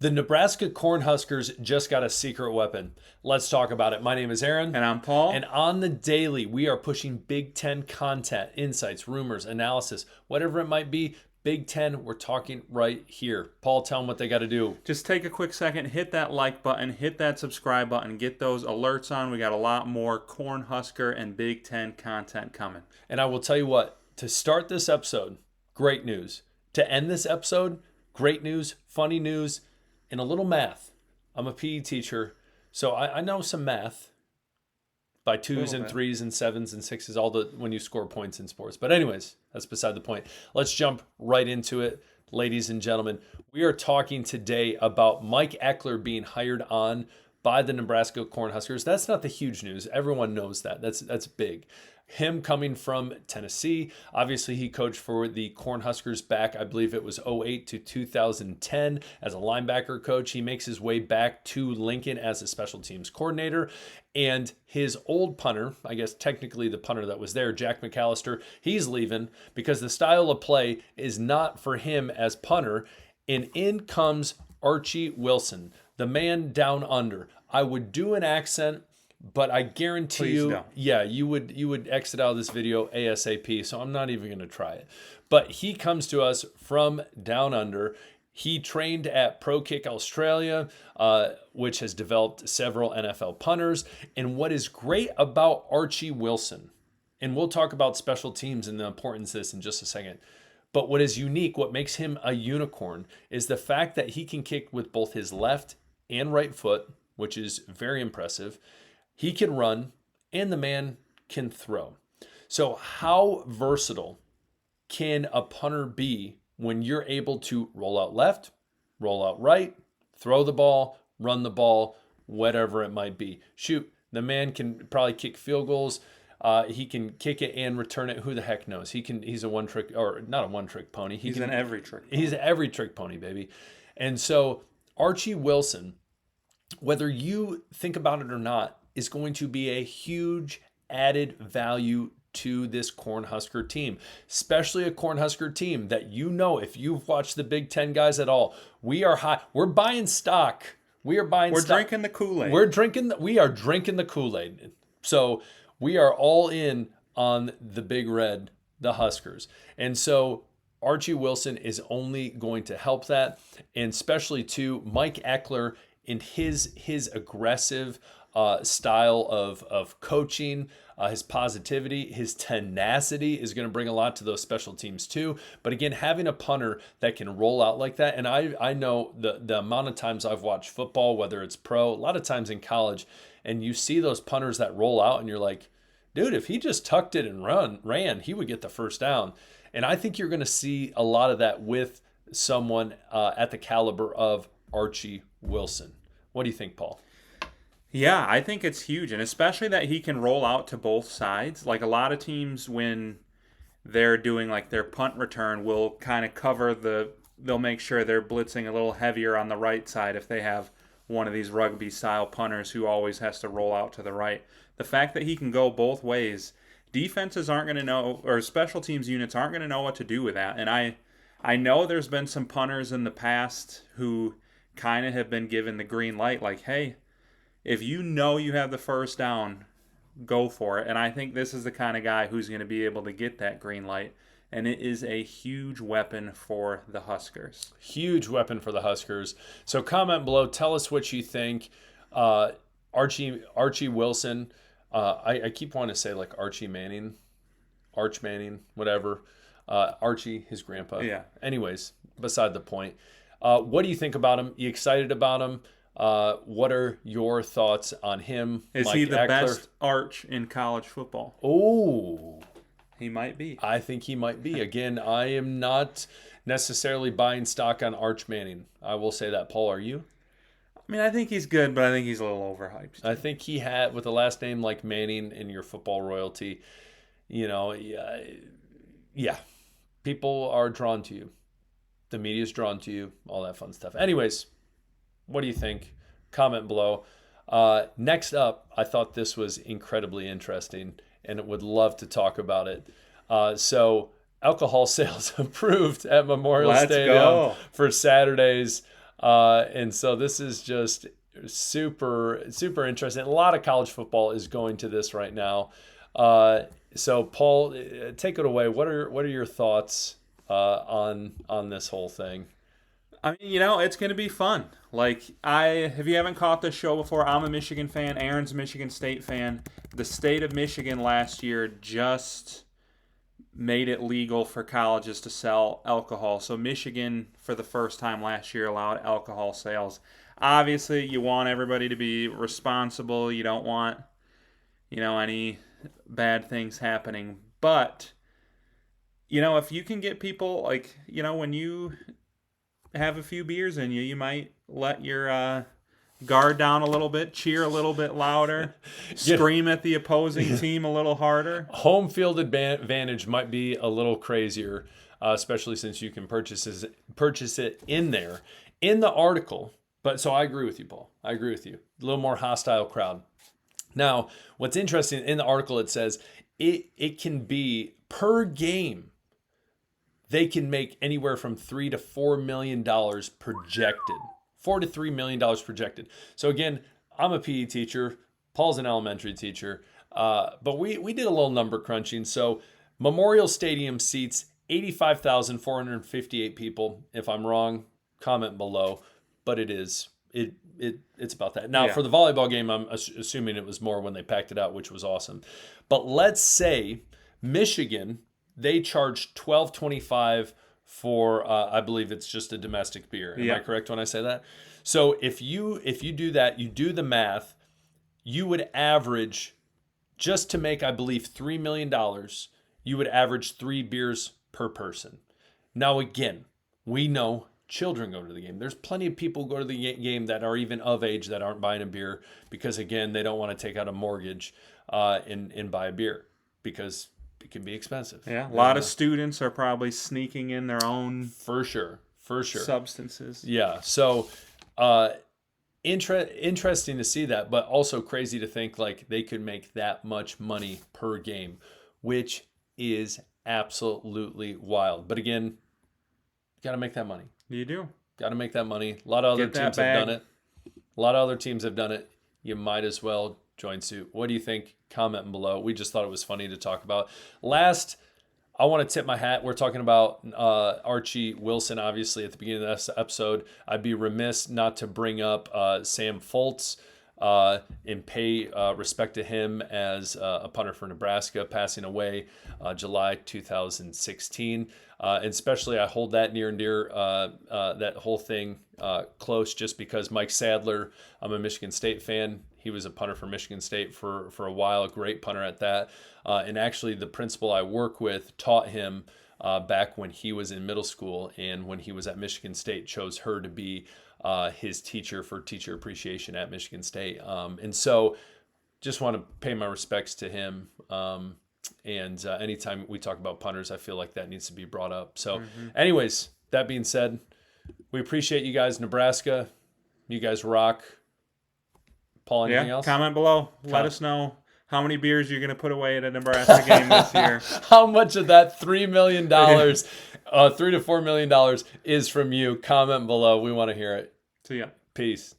The Nebraska Cornhuskers just got a secret weapon. Let's talk about it. My name is Aaron. And I'm Paul. And on the daily, we are pushing Big Ten content, insights, rumors, analysis, whatever it might be. Big Ten, we're talking right here. Paul, tell them what they got to do. Just take a quick second, hit that like button, hit that subscribe button, get those alerts on. We got a lot more Cornhusker and Big Ten content coming. And I will tell you what, to start this episode, great news. To end this episode, great news, funny news, and a little math. I'm a PE teacher, so I know some math by twos and threes and sevens and sixes, all the when you score points in sports. But anyways, that's beside the point. Let's jump right into it, ladies and gentlemen. We are talking today about Mike Eckler being hired on by the Nebraska Cornhuskers. That's not the huge news. Everyone knows that. That's big. Him coming from Tennessee. Obviously, he coached for the Cornhuskers back, I believe it was 2008 to 2010 as a linebacker coach. He makes his way back to Lincoln as a special teams coordinator. And his old punter, I guess technically the punter that was there, Jack McAllister, he's leaving because the style of play is not for him as punter. And in comes Archie Wilson, the man down under. I would do an accent, but I guarantee you would exit out of this video ASAP, so I'm not even going to try it. But he comes to us from down under. He trained at Pro Kick Australia, which has developed several NFL punters. And what is great about Archie Wilson, and we'll talk about special teams and the importance of this in just a second, but what is unique, what makes him a unicorn, is the fact that he can kick with both his left and right foot, which is very impressive. He can run, and the man can throw. So how versatile can a punter be when you're able to roll out left, roll out right, throw the ball, run the ball, whatever it might be? Shoot, the man can probably kick field goals. He can kick it and return it. Who the heck knows? He's a one-trick, or not a one-trick pony. He's an every-trick pony. He's an every-trick pony, baby. And so Archie Wilson, whether you think about it or not, is going to be a huge added value to this Cornhusker team, especially a Cornhusker team that, you know, if you've watched the Big Ten guys at all, we are hot. We're buying stock. We're drinking the Kool-Aid. We are drinking the Kool-Aid. So we are all in on the Big Red, the Huskers. And so Archie Wilson is only going to help that, and especially to Mike Eckler in his aggressive style of coaching, his positivity, his tenacity is going to bring a lot to those special teams too. But again, having a punter that can roll out like that, and I know the amount of times I've watched football, whether it's pro, a lot of times in college, and you see those punters that roll out and you're like, dude, if he just tucked it and ran, he would get the first down. And I think you're going to see a lot of that with someone at the caliber of Archie Wilson. What do you think, Paul? Yeah, I think it's huge, and especially that he can roll out to both sides. Like a lot of teams, when they're doing like their punt return, will kind of they'll make sure they're blitzing a little heavier on the right side if they have one of these rugby-style punters who always has to roll out to the right. The fact that he can go both ways, defenses aren't going to know, or special teams units aren't going to know what to do with that. And I know there's been some punters in the past who kind of have been given the green light, like, hey, if you know you have the first down, go for it. And I think this is the kind of guy who's going to be able to get that green light. And it is a huge weapon for the Huskers. Huge weapon for the Huskers. So comment below. Tell us what you think. Archie Wilson. I keep wanting to say like Archie Manning. Arch Manning, whatever. Archie, his grandpa. Yeah. Anyways, beside the point. What do you think about him? You excited about him? What are your thoughts on him? Is Mike he the Eckler? best arch in college football? Oh, he might be. I think he might be. Again, I am not necessarily buying stock on Arch Manning. I will say that. Paul, are you? I mean, I think he's good, but I think he's a little overhyped. I think he had, with a last name like Manning in your football royalty, you know, yeah, people are drawn to you. The media is drawn to you, all that fun stuff. Anyways, what do you think? Comment below. Next up, I thought this was incredibly interesting and would love to talk about it. So alcohol sales approved at Memorial Stadium for Saturday's And so this is just super, super interesting. A lot of college football is going to this right now. So Paul, take it away. What are your thoughts on this whole thing? I mean, it's going to be fun. Like, if you haven't caught this show before, I'm a Michigan fan. Aaron's a Michigan State fan. The state of Michigan last year just made it legal for colleges to sell alcohol. So Michigan, for the first time last year, allowed alcohol sales. Obviously, you want everybody to be responsible. You don't want, any bad things happening. But, if you can get people, like, when you have a few beers in you, you might let your guard down a little bit, cheer a little bit louder, scream at the opposing team a little harder. Home field advantage might be a little crazier, especially since you can purchase it in there. In the article, but so I agree with you, Paul. I agree with you. A little more hostile crowd. Now, what's interesting, in the article it says it can be per game. They can make anywhere from $3 to $4 million projected. $4 to $3 million projected. So again, I'm a PE teacher. Paul's an elementary teacher. But we did a little number crunching. So Memorial Stadium seats 85,458 people. If I'm wrong, comment below. But it's about that. Now, for the volleyball game, I'm assuming it was more when they packed it out, which was awesome. But let's say Michigan, they charge $12.25 for I believe it's just a domestic beer. Am I correct when I say that? So if you do that, you do the math, you would average, just to make, I believe, $3 million, you would average 3 beers per person. Now again, we know children go to the game. There's plenty of people who go to the game that are even of age that aren't buying a beer because, again, they don't want to take out a mortgage and buy a beer because it can be expensive. Yeah, a lot of students are probably sneaking in their own for sure substances. Yeah, so interesting to see that, but also crazy to think like they could make that much money per game, which is absolutely wild. But again, got to make that money. You do. Got to make that money. A lot of other teams have done it. A lot of other teams have done it. You might as well join suit. What do you think? Comment below. We just thought it was funny to talk about. Last, I want to tip my hat. We're talking about Archie Wilson, obviously, at the beginning of this episode. I'd be remiss not to bring up Sam Foltz and pay respect to him as a punter for Nebraska, passing away July 2016. And especially, I hold that near and dear, that whole thing close, just because Mike Sadler, I'm a Michigan State fan. He was a punter for Michigan State for a while, a great punter at that. And actually, the principal I work with taught him back when he was in middle school, and when he was at Michigan State, chose her to be his teacher for teacher appreciation at Michigan State. And so just want to pay my respects to him. And anytime we talk about punters, I feel like that needs to be brought up. So anyways, that being said, we appreciate you guys, Nebraska. You guys rock. Paul, anything else? Comment below. Let us know how many beers you're going to put away at a Nebraska game this year. How much of that $3 million, $3 to $4 million is from you? Comment below. We want to hear it. See ya. Peace.